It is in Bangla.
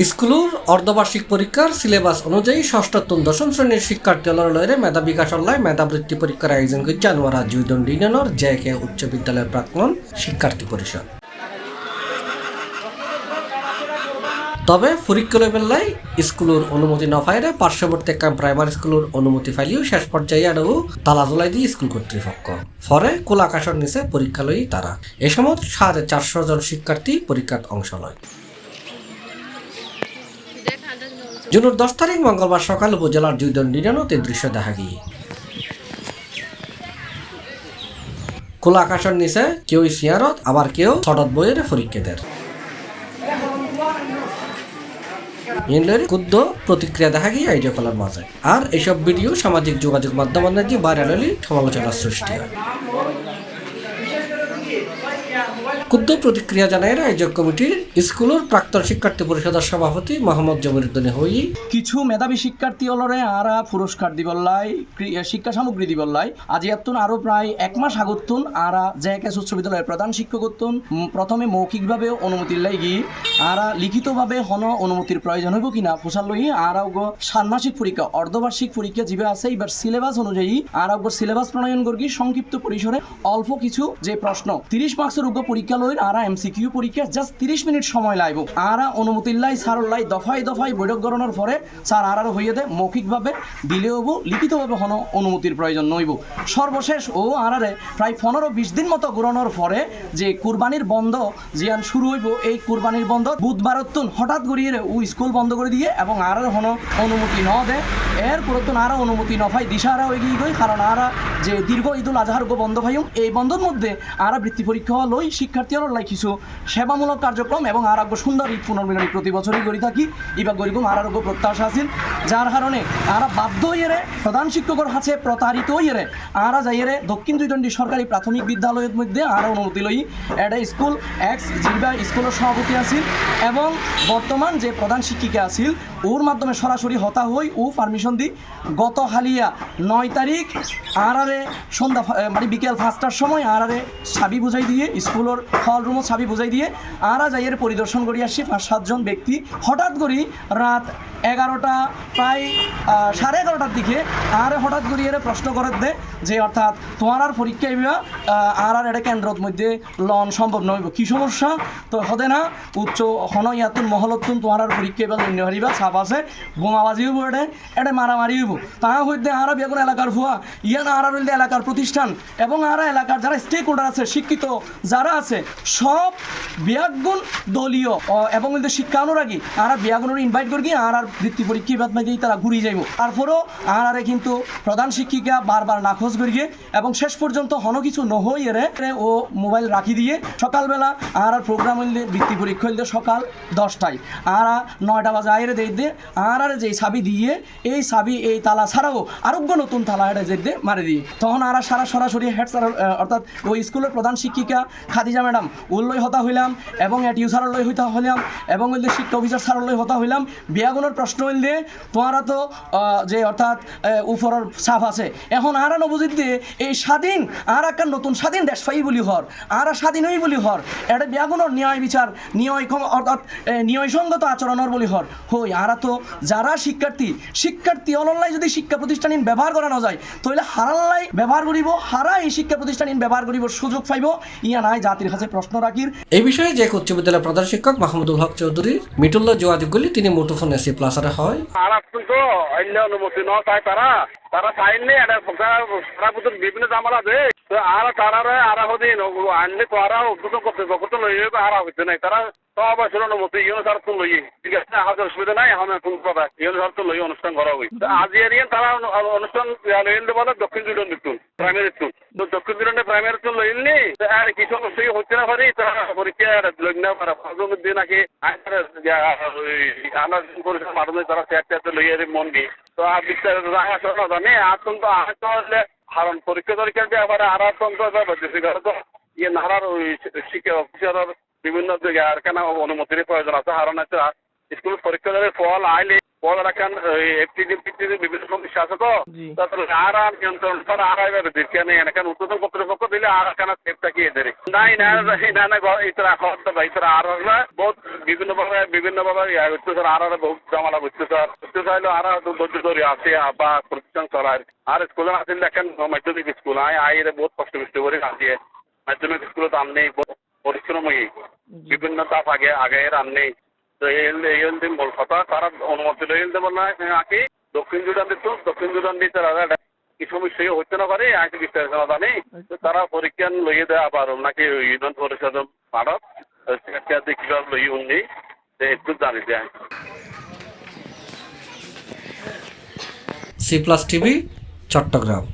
স্কুলের অর্ধবার্ষিক পরীক্ষার সিলেবাস অনুযায়ী ষষ্ঠতম দশম শ্রেণীর শিক্ষার্থীদের মেধা বিকাশ অনলাইন মেধাবৃত্তি পরীক্ষার আয়োজন করছে আনোয়ারা জুইদন ডিউনিয়নের জেকে উচ্চ বিদ্যালয়ের প্রাক্তন শিক্ষার্থী পরিষদ। তবে পরীক্ষা বেলায় স্কুলের অনুমতি না পাইলে পার্শ্ববর্তী প্রাইমারি স্কুলের অনুমতি ফাইলেও শেষ পর্যায়ে আরও তালা জ্বলাই দিয়ে স্কুল কর্তৃপক্ষ পরে খোলা আকাশের নিচে পরীক্ষা লই তারা। এ সময় 450 জন শিক্ষার্থী পরীক্ষার অংশ লয়। জুনের 10 তারিখ মঙ্গলবার সকাল উপজেলার জুইদন ডিউনিয়নে দৃশ্য দেখা গিয়ে খোলা আকাশের নিচে কেউ সিয়ারত আবার কেউ ছটত বইয়ের পরীক্ষা দেয়। ক্ষুদ্র প্রতিক্রিয়া দেখা গিয়ে আইডিয়াকলার মাঝে আর এইসব ভিডিও সামাজিক যোগাযোগ মাধ্যম ভাইরাল হলে সমালোচনার সৃষ্টি হয়। ক্ষুদ্র প্রতিক্রিয়া জানায় আয়োজক কমিটির স্কুলের প্রাক্তন শিক্ষার্থী পরিষদের সভাপতি মোহাম্মদ জমিরুদ্দিন হই কিছু মেধাবী শিক্ষার্থী অলরে আরা পুরস্কার দিবল্লাই শিক্ষা সামগ্রী দিবল্লাই আজি এতন আরো প্রায় এক মাস আগতুন আরা জেকেএস উচ্চ বিদ্যালয়ের প্রধান শিক্ষকতুন প্রথমে মৌখিকভাবে অনুমতির লাগি আরা লিখিতভাবে হন অনুমতির প্রয়োজন হইব কিনা পোষার লই আরা ষান্মাসিক পরীক্ষা অর্ধবার্ষিক পরীক্ষা যেভাবে আছে এবার সিলেবাস অনুযায়ী আরা সিলেবাস প্রণয়ন করি সংক্ষিপ্ত পরিসরে অল্প কিছু যে প্রশ্ন 30 মার্কসের উগ্র পরীক্ষা লই আরা এমসিকিউ পরীক্ষা জাস্ট 30 মিনিট সময় লাগবে আরা অনুমতির লাই সারলাই দফায় দফায় বৈঠক গণনার পরে স্যার আর হইয়ে দেয় মৌখিকভাবে দিলেও লিখিতভাবে হন অনুমতির প্রয়োজন নইব। সর্বশেষ ও আরারে প্রায় 15-20 দিন মতো ঘুরানোর পরে যে কুরবানির বন্ধ জিয়ান শুরু হইব এই কুরবানির বন্ধ বুধবারতুন হঠাৎ গড়িয়ে ও স্কুল বন্ধ করে দিয়ে এবং আরার হন অনুমতি ন দেয় এর পুরতুন আরা অনুমতি নফাই দিশারা হয়ে গিয়ে গই কারণ আরা যে দীর্ঘ ঈদুল আজহার বন্ধ ভাইম এই বন্ধের মধ্যে আরা বৃত্তি পরীক্ষা লই শিক্ষার্থীরা লাই কিছু সেবামূলক কার্যক্রম এবং আরোগ্য সুন্দর ঈদ পুনর্মিলনী প্রতি বছরই করে থাকি এবার গরিকুম আরোগ্য প্রত্যাশা আছে যার কারণে আরা বাধ্য হইয়ে প্রধান শিক্ষকের কাছে প্রতারিত হইয়ে আরা যাইয়ে দক্ষিণ দুইদণ্ডী সরকারি প্রাথমিক বিদ্যালয়ের মধ্যে আরও অনুমতি লই এটা স্কুল এক্স জিবা স্কুলের সভাপতি আছিল এবং বর্তমান যে প্রধান শিক্ষিকা আছিল ওর মাধ্যমে সরাসরি হতা হই ও পারমিশন দি গত হালিয়া 9 তারিখ আরারে সন্ধ্যা মানে বিকেল 5টার সময় আরারে চাবি বুঝাই দিয়ে স্কুলের হল রুমও চাবি বুঝাই দিয়ে আরা যাইয়ের পরিদর্শন করি আসছি 5-7 জন ব্যক্তি হঠাৎ করি রাত 11টা প্রায় 11:30টার দিকে আর হঠাৎ করি এর প্রশ্ন করে দে যে অর্থাৎ তোমার আর পরীক্ষা আর এটা কেন্দ্রত মধ্যে লন সম্ভব নইব কি সমস্যা তো হদে না উচ্চ হন ইয়াতুন মহলতুন তোমার আর পরীক্ষা এবার অন্য হারিবা ছাপ আছে বোমাবাজি হইব এটা মারামারি হইব তা হইতে আর বেগুন এলাকার ভুয়া ইয়ান আর হইলে এলাকার প্রতিষ্ঠান এবং আর এলাকার যারা স্টেক হোল্ডার আছে শিক্ষিত যারা আছে সব বিয়াগুণ দলীয় এবং শিক্ষা অনুরাগী আর বিয়াগুণের ইনভাইট করি আর বৃত্তি পরীক্ষা বাদ মাই তারা ঘুরি যাইব তারপরেও আর কিন্তু প্রধান শিক্ষিকা বারবার নাকচ করিয়ে এবং শেষ পর্যন্ত হন কিছু নহই ও মোবাইল রাখি দিয়ে সকালবেলা আর প্রোগ্রাম হইলে বৃত্তি পরীক্ষা হইলে সকাল 10টায় আর 9টা বাজে আইরে দিয়ে আর যে চাবি দিয়ে এই চাবি এই তালা ছাড়াও আরোগ্য নতুন তালা এটা যে দিয়ে মারি দিয়ে তখন আর সরাসরি হেড স্যার অর্থাৎ ওই স্কুলের প্রধান শিক্ষিকা খাদিজা ম্যাডাম উল্লই হতা হইলাম এবং এটিউ স্যারের লই হইতা হইলাম এবং হইলে শিক্ষা অফিসার স্যারের লই হতা হইলাম বিয়াগুনের প্রশ্ন হইলে তোমারা তো যে অর্থাৎ উপরের ছাপ আছে এখন আর নবজিত দিয়ে এই স্বাধীন আর একটা নতুন স্বাধীন দেশ পাই বলি হর আর স্বাধীন হই বলি হর এটা বিয়াগুনের ন্যায় বিচার অর্থাৎ ন্যায়সঙ্গত আচরণের বলি হর হই আর তো যারা শিক্ষার্থী অনলাই যদি শিক্ষা প্রতিষ্ঠানীন ব্যবহার করানো যায় তাহলে হারাল্লাই ব্যবহার করিব হারা এই শিক্ষা প্রতিষ্ঠানীন ব্যবহার করিব সুযোগ পাইব ইয়া নাই জাতির কাছে প্রশ্ন রাখির। এই বিষয়ে যে উচ্চ বিদ্যালয়ের প্রধান শিক্ষক মাহমুদুল হক চৌধুরীর মিটুল্লা যোগাযোগগুলি তিনি মুঠোফোন এসি প্লাসারে হয় অনুমতি ন চাই তারা চাইনি এটা বিভিন্ন জামালা দে আর তারা আর হদিন আনলে তো আর উদ্বোধন করতে লই আর হইতে নাই তারা সব আসলে অনুমতি ইউনো সার তো লই ঠিক আছে আমাদের অসুবিধা নাই আমি কোন কথা ইউনো সার তো লই অনুষ্ঠান করা হই আজি এরিয়ান তারা অনুষ্ঠান লইলে বলে দক্ষিণ দুইজন দিতুন প্রাইমারি স্কুল তো দক্ষিণ দুইজনে প্রাইমারি স্কুল লইলি আর কিছু সমস্যা হচ্ছে না পারি তারা পরীক্ষা লই না পারা ফাজুল দিন আগে আনার পরিষেবার মাধ্যমে তারা চেয়ারটা লই মন দিয়ে তো আর বিচার আসলে জানে আর তো হলে কারণ পরীক্ষার ব্যাপারে আর তো ইয়ে নাহার ওই শিক্ষা অফিসারের বিভিন্ন জায়গায় আর কেন অনুমতির প্রয়োজন আছে কারণ স্কুল পরীক্ষার ফল আইলে ফল এখন এফটিডি বিভিন্ন সমস্যা আছে তো জি। তারপরে আর নিয়ন্ত্রণ করা আর এবার দিচ্ছে নেই এখন উদ্বোধন কর্তৃপক্ষ দিলে আর কেন সেফ থাকি এদের নাই না ইতরা খরচ বা ইতরা আর বহুত বিভিন্নভাবে ইয়া হচ্ছে স্যার আর বহুত জামালা বুঝছে স্যার বুঝতে চাইলে আর ধৈর্য ধরে আছে বা প্রতিষ্ঠান চলার আর স্কুলে আসলে দেখেন মাধ্যমিক স্কুল আইরে বহুত কষ্ট বৃষ্টি করে আসে মাধ্যমিক স্কুলে তো নেই পরিশ্রমী বিভিন্ন তাপ আগে রান নেই তো এই মূল কথা তারা অনুমতি লইল দেব না আঁকি দক্ষিণ জুড়ান দিতে কি সমস্যা হচ্ছে না পারে আগে বিস্তারিত জানি তারা পরীক্ষা লইয়ে দেওয়া পারো নাকি ইউনিয়ন পরিষদ মারত কিভাবে লই উনি একটু জানি দেয় C+ TV চট্টগ্রাম।